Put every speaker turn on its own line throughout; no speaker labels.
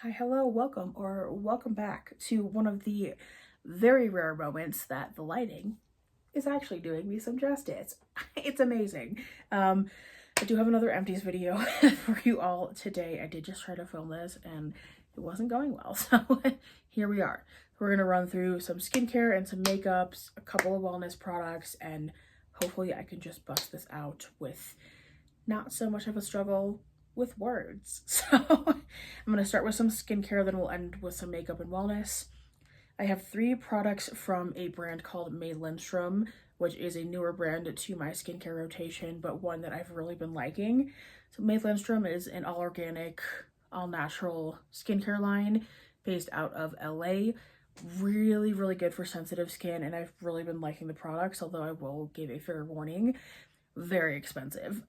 Hi, hello, welcome, or welcome back to one of the very rare moments that the lighting is actually doing me some justice. It's amazing. I do have another empties video for you all today. I did just try to film this and it wasn't going well, so here we are. We're gonna run through some skincare and some makeups, a couple of wellness products, and hopefully I can just bust this out with not so much of a struggle with words. So I'm gonna start with some skincare, then we'll end with some makeup and wellness. I have 3 products from a brand called Lindstrom, which is a newer brand to my skincare rotation, but one that I've really been liking. So Lindstrom is an all organic, all natural skincare line based out of LA. Really, really good for sensitive skin, and I've really been liking the products, although I will give a fair warning. Very expensive.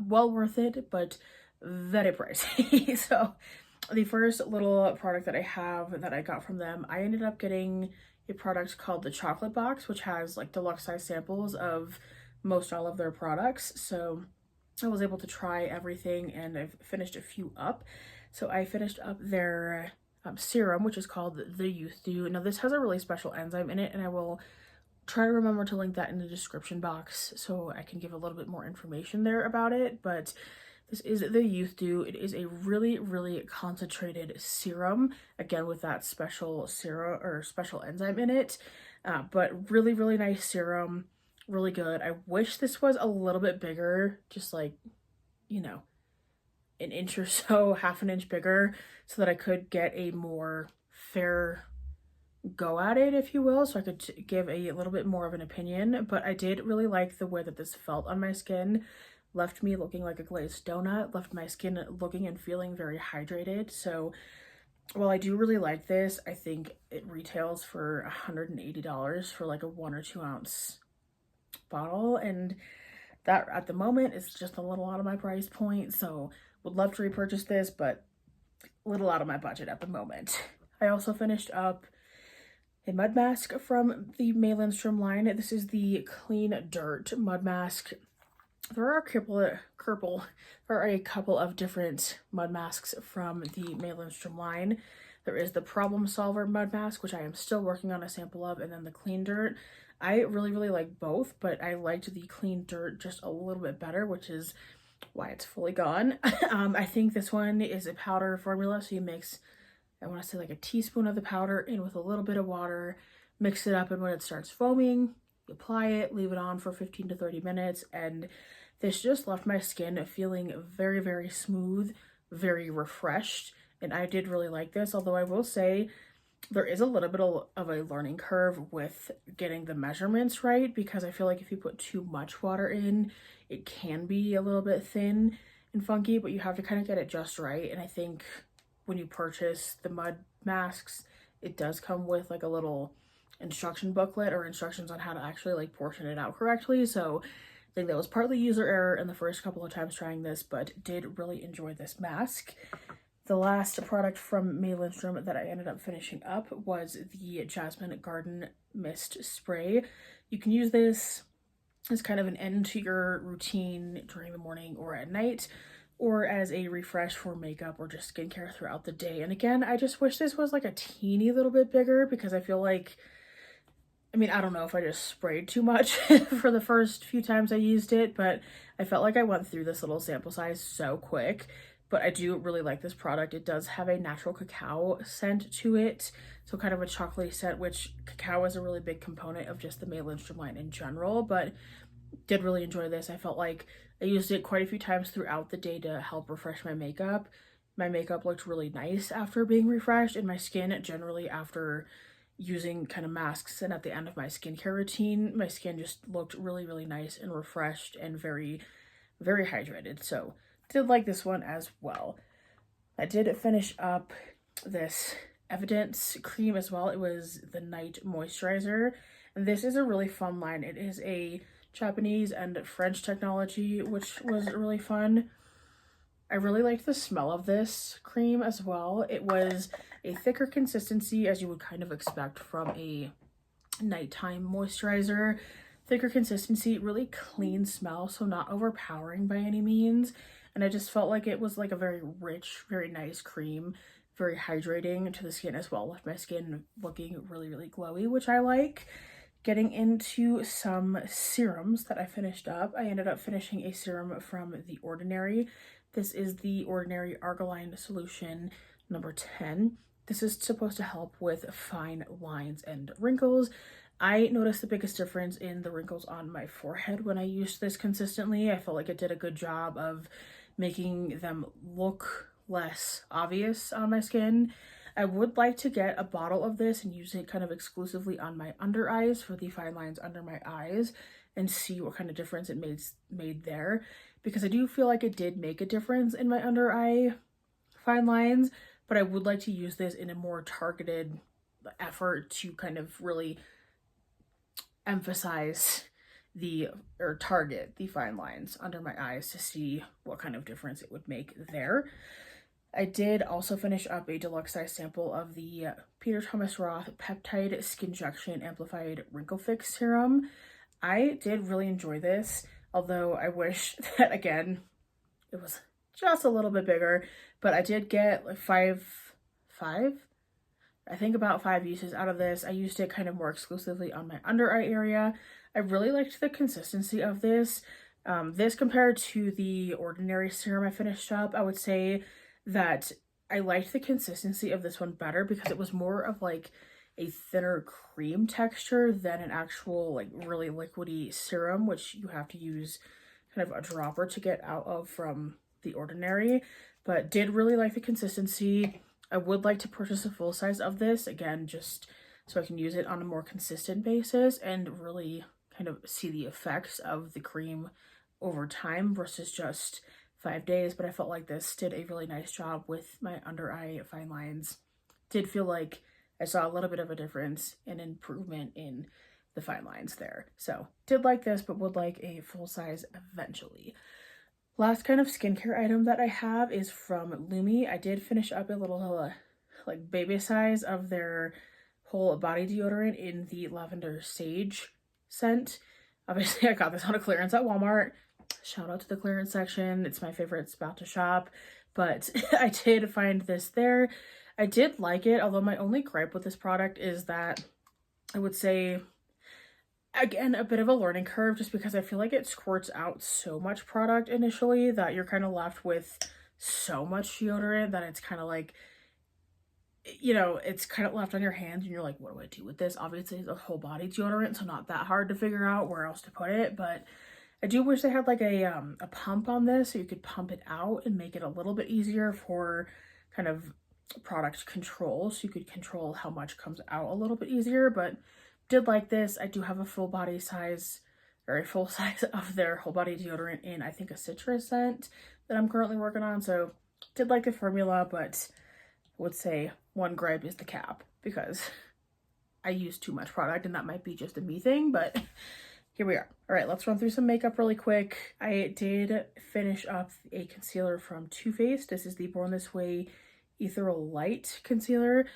Well worth it, but very pricey. So the first little product that I have that I got from them, I ended up getting a product called the chocolate box, which has like deluxe size samples of most all of their products. So I was able to try everything and I've finished a few up. So I finished up their serum, which is called the Youth Dew. Now this has a really special enzyme in it, and I will try to remember to link that in the description box so I can give a little bit more information there about it. But this is the Youth Dew. It is a really, really concentrated serum, again with that special serum or special enzyme in it. But really, really nice serum, really good. I wish this was a little bit bigger, just like, you know, an inch or so, half an inch bigger, so that I could get a more fair go at it, if you will, so I could give a little bit more of an opinion. But I did really like the way that this felt on my skin. Left me looking like a glazed donut, left my skin looking and feeling very hydrated. So while I do really like this, I think it retails for $180 for like a 1 or 2 ounce bottle, and that at the moment is just a little out of my price point. So would love to repurchase this, but a little out of my budget at the moment. I also finished up a mud mask from the Lindstrom line. This is the Clean Dirt mud mask. There are a couple of different mud masks from the Lindstrom line. There is the Problem Solver mud mask, which I am still working on a sample of, and then the Clean Dirt. I really, really like both, but I liked the Clean Dirt just a little bit better, which is why it's fully gone. I think this one is a powder formula, so you mix, I want to say like a teaspoon of the powder in with a little bit of water, mix it up, and when it starts foaming, you apply it, leave it on for 15 to 30 minutes, and this just left my skin feeling very, very smooth, very refreshed, and I did really like this, although I will say there is a little bit of a learning curve with getting the measurements right, because I feel like if you put too much water in, it can be a little bit thin and funky, but you have to kind of get it just right. And I think when you purchase the mud masks, it does come with like a little instruction booklet or instructions on how to actually like portion it out correctly. So I think that was partly user error in the first couple of times trying this, but did really enjoy this mask. The last product from Lindstrom that I ended up finishing up was the Jasmine Garden Mist Spray. You can use this as kind of an end to your routine during the morning or at night, or as a refresh for makeup or just skincare throughout the day. And again, I just wish this was like a teeny little bit bigger, because I feel like, I mean, I don't know if I just sprayed too much for the first few times I used it, but I felt like I went through this little sample size so quick. But I do really like this product. It does have a natural cacao scent to it, so kind of a chocolatey scent, which cacao is a really big component of just the Lindstrom line in general, but did really enjoy this. I felt like I used it quite a few times throughout the day to help refresh my makeup. My makeup looked really nice after being refreshed, and my skin generally after using kind of masks and at the end of my skincare routine, my skin just looked really, really nice and refreshed and very, very hydrated. So did like this one as well. I did finish up this Evidence cream as well. It was the night moisturizer, and this is a really fun line. It is a Japanese and French technology, which was really fun. I really liked the smell of this cream as well. It was a thicker consistency, as you would kind of expect from a nighttime moisturizer. Thicker consistency, really clean smell, so not overpowering by any means. and I just felt like it was like a very rich, very nice cream, very hydrating to the skin as well. Left my skin looking really, really glowy, which I like. Getting into some serums that I finished up. I ended up finishing a serum from The Ordinary. This is the Ordinary Argiline Solution number 10. This is supposed to help with fine lines and wrinkles. I noticed the biggest difference in the wrinkles on my forehead when I used this consistently. I felt like it did a good job of making them look less obvious on my skin. I would like to get a bottle of this and use it kind of exclusively on my under eyes for the fine lines under my eyes and see what kind of difference it made there, because I do feel like it did make a difference in my under eye fine lines, but I would like to use this in a more targeted effort to kind of really emphasize or target the fine lines under my eyes to see what kind of difference it would make there. I did also finish up a deluxe size sample of the Peter Thomas Roth Peptide Skinjection Amplified Wrinkle Fix Serum. I did really enjoy this, although I wish that, again, it was just a little bit bigger, but I did get like about 5 uses out of this. I used it kind of more exclusively on my under eye area. I really liked the consistency of this. This compared to the Ordinary serum I finished up, I would say that I liked the consistency of this one better because it was more of like a thinner cream texture than an actual like really liquidy serum, which you have to use kind of a dropper to get out of from the Ordinary, but did really like the consistency. I would like to purchase a full size of this, again, just so I can use it on a more consistent basis and really kind of see the effects of the cream over time versus just 5 days. But I felt like this did a really nice job with my under eye fine lines. Did feel like I saw a little bit of a difference and improvement in the fine lines there. So did like this, but would like a full size eventually. Last kind of skincare item that I have is from Lumi. I did finish up a little like baby size of their whole body deodorant in the lavender sage scent. Obviously, I got this on a clearance at Walmart. Shout out to the clearance section. It's my favorite spot to shop, but I did find this there. I did like it, although my only gripe with this product is that I would say, again, a bit of a learning curve, just because I feel like it squirts out so much product initially that you're kind of left with so much deodorant that it's kind of like, you know, it's kind of left on your hands and you're like, what do I do with this? Obviously, it's a whole body deodorant, so not that hard to figure out where else to put it, but I do wish they had like a pump on this so you could pump it out and make it a little bit easier for kind of product control, so you could control how much comes out a little bit easier. But did like this. I do have a full body size, or a full size of their whole body deodorant in, I think, a citrus scent that I'm currently working on. So did like the formula, but I would say one gripe is the cap, because I use too much product and that might be just a me thing, but here we are. All right, let's run through some makeup really quick. I did finish up a concealer from Too Faced. This is the Born This Way Ethereal Light Concealer.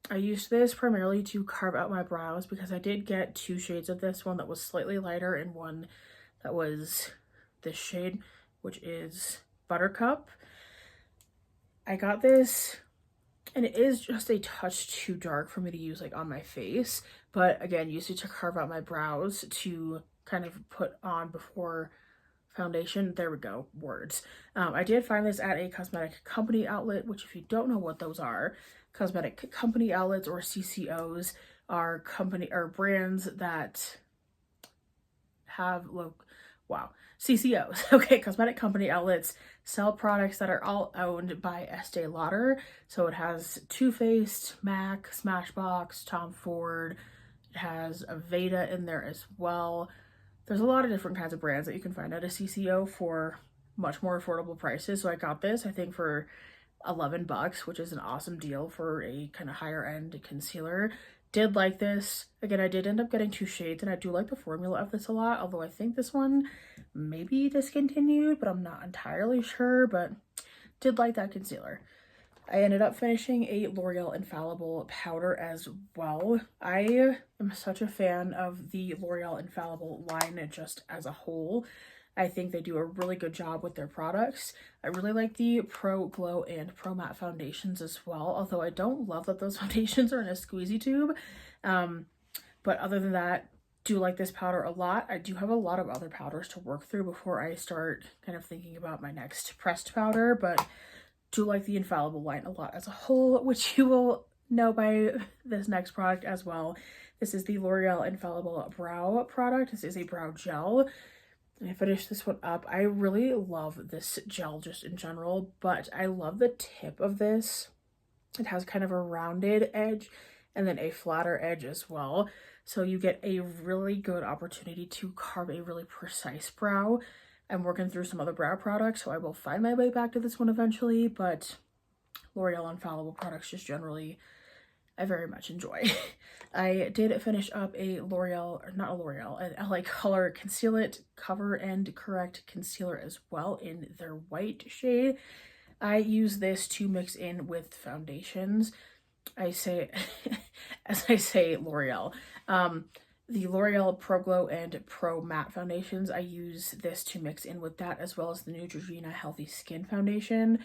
I used this primarily to carve out my brows because I did get 2 shades of this, one that was slightly lighter and one that was this shade, which is Buttercup. I got this, and it is just a touch too dark for me to use like on my face, but again, used it to carve out my brows to kind of put on before foundation. There we go, words. I did find this at a cosmetic company outlet, which, if you don't know what those are, cosmetic company outlets, or CCOs, are brands that have CCOs. Okay, cosmetic company outlets sell products that are all owned by Estee Lauder. So it has Too Faced, MAC, Smashbox, Tom Ford. It has Aveda in there as well. There's a lot of different kinds of brands that you can find at a CCO for much more affordable prices. So I got this, I think, for $11, which is an awesome deal for a kind of higher end concealer. Did like this. Again, I did end up getting 2 shades, and I do like the formula of this a lot, although I think this one may be discontinued, but I'm not entirely sure, but did like that concealer. I ended up finishing a L'Oreal Infallible powder as well. I am such a fan of the L'Oreal Infallible line just as a whole. I think they do a really good job with their products. I really like the Pro Glow and Pro Matte foundations as well, although I don't love that those foundations are in a squeezy tube. But other than that, do like this powder a lot. I do have a lot of other powders to work through before I start kind of thinking about my next pressed powder, but do like the Infallible line a lot as a whole, which you will know by this next product as well. This is the L'Oreal Infallible Brow product. This is a brow gel. I finished this one up. I really love this gel just in general, but I love the tip of this. It has kind of a rounded edge and then a flatter edge as well. So you get a really good opportunity to carve a really precise brow. I'm working through some other brow products, so I will find my way back to this one eventually, but L'Oreal Infallible products just generally, I very much enjoy. I did finish up a L'Oreal, or not a L'Oreal, an LA Color Conceal It Cover and Correct Concealer as well in their white shade. I use this to mix in with foundations. I say, as I say, L'Oreal. The L'Oreal Pro Glow and Pro Matte foundations, I use this to mix in with that, as well as the Neutrogena Healthy Skin Foundation.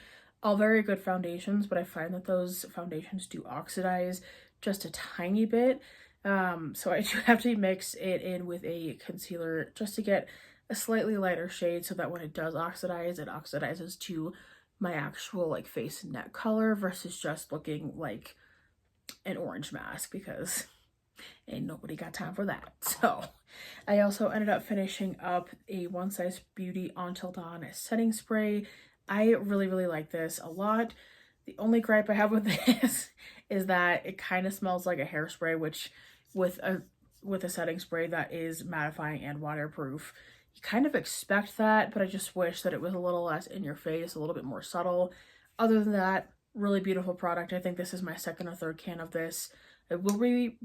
All very good foundations, but I find that those foundations do oxidize just a tiny bit. So I do have to mix it in with a concealer just to get a slightly lighter shade so that when it does oxidize, it oxidizes to my actual like face and neck color versus just looking like an orange mask, because ain't nobody got time for that. So I also ended up finishing up a One Size Beauty Until Dawn setting spray. I really like this a lot. The only gripe I have with this is that it kind of smells like a hairspray, which with a setting spray that is mattifying and waterproof, you kind of expect that, but I just wish that it was a little less in your face, a little bit more subtle. Other than that, really beautiful product. I think this is my second or third can of this. I will be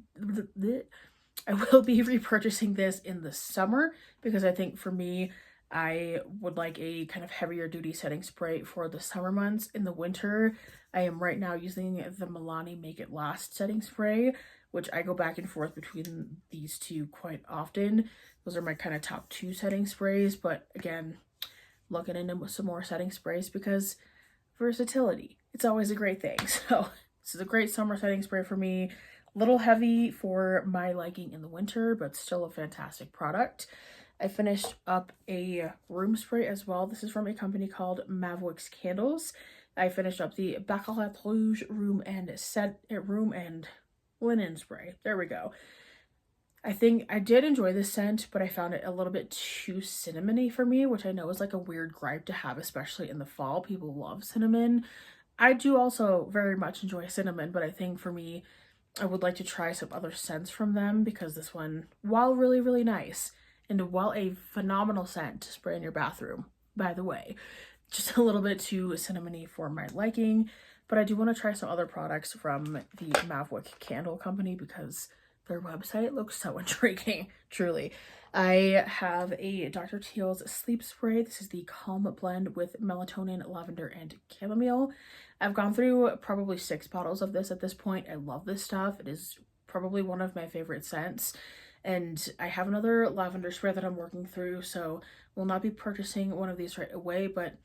repurchasing this in the summer because I think for me, I would like a kind of heavier duty setting spray for the summer months. In the winter, I am right now using the Milani Make It Last setting spray, which I go back and forth between these two quite often. Those are my kind of top two setting sprays, but again, looking into some more setting sprays because versatility, it's always a great thing. So this is a great summer setting spray for me. A little heavy for my liking in the winter, but still a fantastic product. I finished up a room spray as well. This is from a company called Mavwix Candles. I finished up the Baccarat Rouge room and linen spray. There we go. I think I did enjoy this scent, but I found it a little bit too cinnamony for me, which I know is like a weird gripe to have, especially in the fall. People love cinnamon. I do also very much enjoy cinnamon, but I think for me, I would like to try some other scents from them because this one, while really nice, and while a phenomenal scent to spray in your bathroom, by the way, just a little bit too cinnamony for my liking. But I do want to try some other products from the Mavwick Candle Company because their website looks so intriguing, truly. I have a Dr. Teal's sleep spray. This is the Calm Blend with melatonin, lavender, and chamomile. I've gone through probably 6 bottles of this at this point. I love this stuff. It is probably one of my favorite scents. And I have another lavender spray that I'm working through, so will not be purchasing one of these right away, but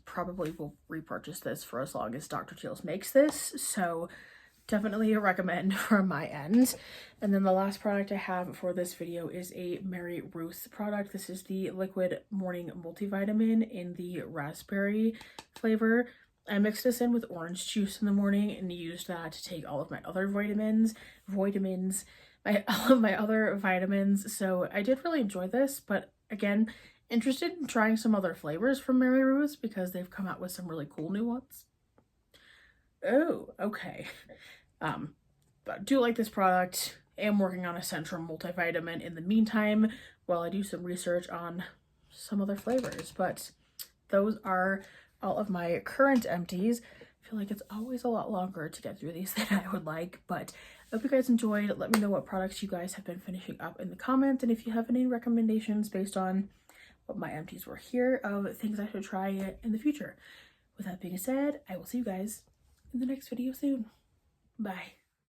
probably will repurchase this for as long as Dr. Teal's makes this. So definitely a recommend from my end. And then the last product I have for this video is a Mary Ruth product. This is the Liquid Morning Multivitamin in the raspberry flavor. I mixed this in with orange juice in the morning and used that to take all of my other all of my other vitamins. So I did really enjoy this, but again, interested in trying some other flavors from Mary Ruth because they've come out with some really cool new ones. Oh, okay. But I do like this product. I am working on a Centrum multivitamin in the meantime while I do some research on some other flavors, but those are all of my current empties. I feel like it's always a lot longer to get through these than I would like, but I hope you guys enjoyed. Let me know what products you guys have been finishing up in the comments, and if you have any recommendations based on what my empties were here of things I should try in the future. With that being said, I will see you guys in the next video soon. Bye.